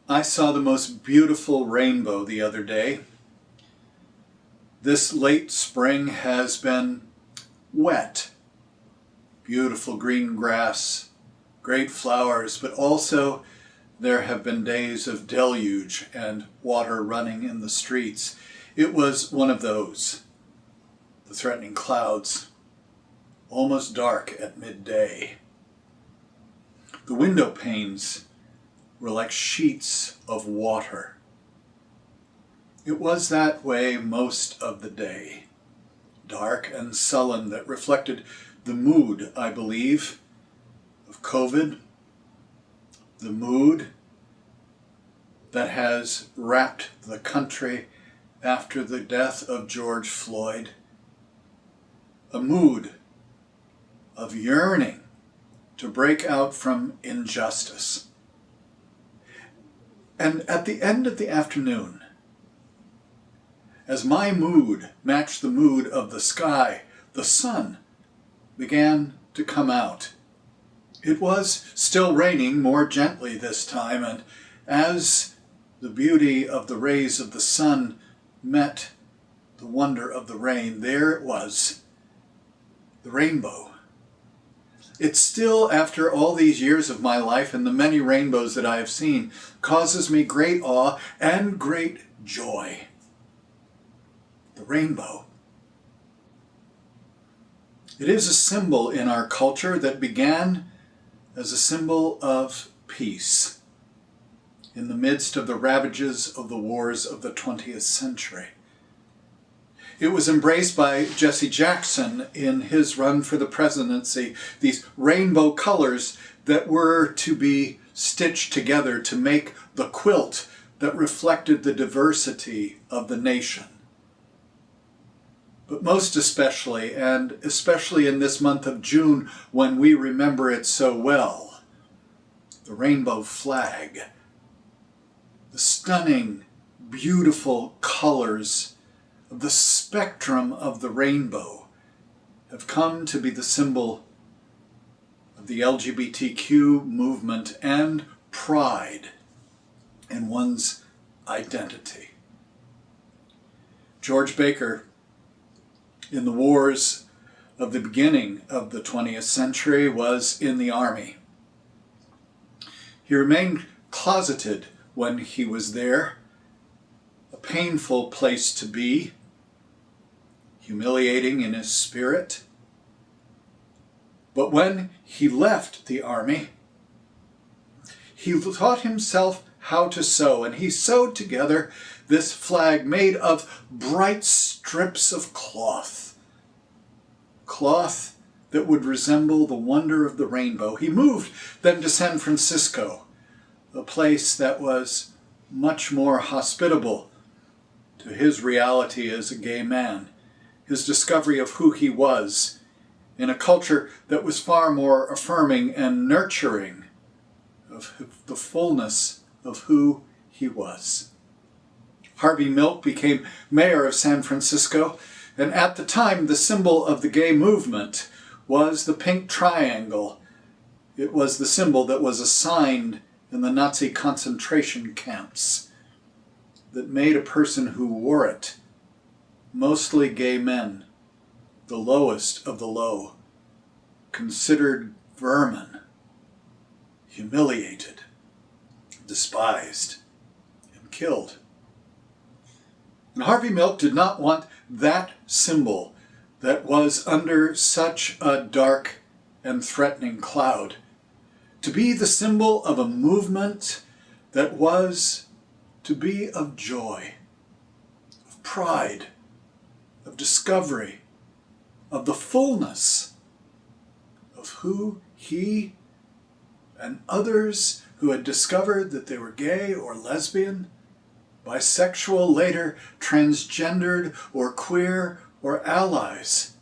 I saw the most beautiful rainbow the other day. This late spring has been wet. Beautiful green grass, great flowers, but also there have been days of deluge and water running in the streets. It was one of those. The threatening clouds, almost dark at midday. The window panes were like sheets of water. It was that way most of the day, dark and sullen, that reflected the mood, I believe, of COVID, the mood that has wrapped the country after the death of George Floyd, a mood of yearning to break out from injustice. And at the end of the afternoon, as my mood matched the mood of the sky, the sun began to come out. It was still raining, more gently this time, and as the beauty of the rays of the sun met the wonder of the rain, there it was, the rainbow. It still, after all these years of my life and the many rainbows that I have seen, causes me great awe and great joy. The rainbow. It is a symbol in our culture that began as a symbol of peace in the midst of the ravages of the wars of the 20th century. It was embraced by Jesse Jackson in his run for the presidency, these rainbow colors that were to be stitched together to make the quilt that reflected the diversity of the nation. But most especially, and especially in this month of June when we remember it so well, the rainbow flag, the stunning, beautiful colors of the spectrum of the rainbow have come to be the symbol of the LGBTQ movement and pride in one's identity. George Baker, in the wars of the beginning of the 20th century, was in the army. He remained closeted when he was there, a painful place to be, humiliating in his spirit. But when he left the army, he taught himself how to sew, and he sewed together this flag made of bright strips of cloth that would resemble the wonder of the rainbow. He moved then to San Francisco, a place that was much more hospitable to his reality as a gay man, his discovery of who he was in a culture that was far more affirming and nurturing of the fullness of who he was. Harvey Milk became mayor of San Francisco, and at the time the symbol of the gay movement was the pink triangle. It was the symbol that was assigned in the Nazi concentration camps that made a person who wore it, mostly gay men, the lowest of the low, considered vermin, humiliated, despised, and killed. And Harvey Milk did not want that symbol that was under such a dark and threatening cloud to be the symbol of a movement that was to be of joy, of pride, of discovery, of the fullness of who he and others who had discovered that they were gay or lesbian, bisexual, later transgendered or queer or allies.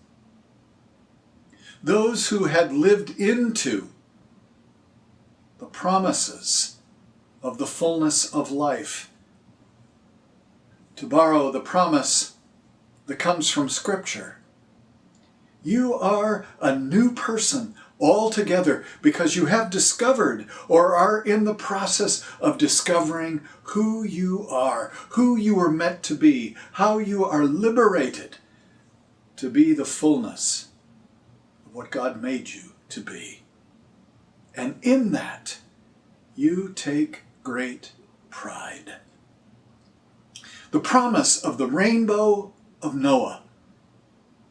Those who had lived into the promises of the fullness of life. To borrow the promise that comes from Scripture, you are a new person all together because you have discovered or are in the process of discovering who you are, who you were meant to be, how you are liberated to be the fullness of what God made you to be. And in that, you take great pride. The promise of the rainbow of Noah,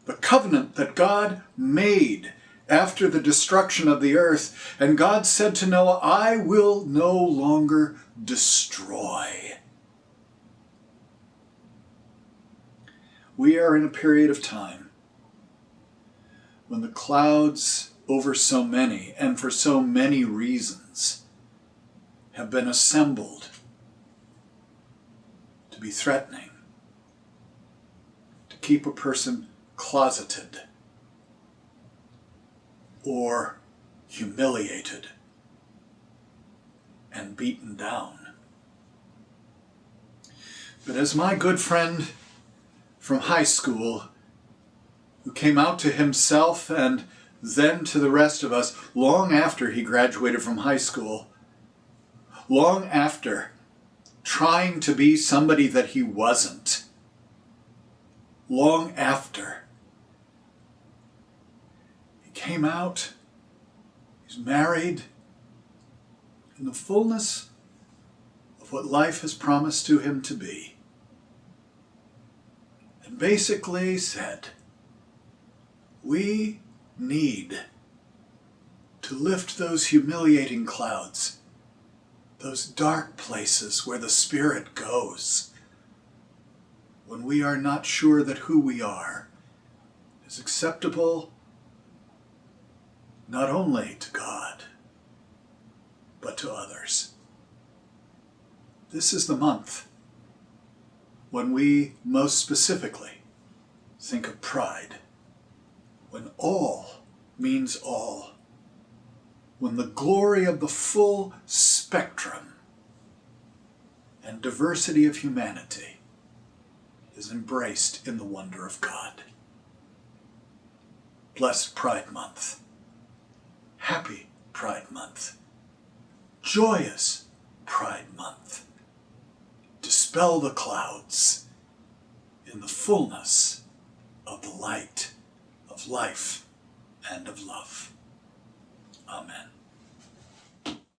the covenant that God made after the destruction of the earth, and God said to Noah, I will no longer destroy. We are in a period of time when the clouds over so many, and for so many reasons, have been assembled to be threatening, to keep a person closeted or humiliated and beaten down. But as my good friend from high school, who came out to himself and then to the rest of us long after he graduated from high school, long after trying to be somebody that he wasn't, long after he came out, he's married, in the fullness of what life has promised to him to be, and basically said, we need to lift those humiliating clouds, those dark places where the Spirit goes, when we are not sure that who we are is acceptable not only to God, but to others. This is the month when we most specifically think of pride, when all means all, when the glory of the full spectrum and diversity of humanity is embraced in the wonder of God. Blessed Pride Month. Happy Pride Month. Joyous Pride Month. Dispel the clouds in the fullness of the light of life and of love. Amen.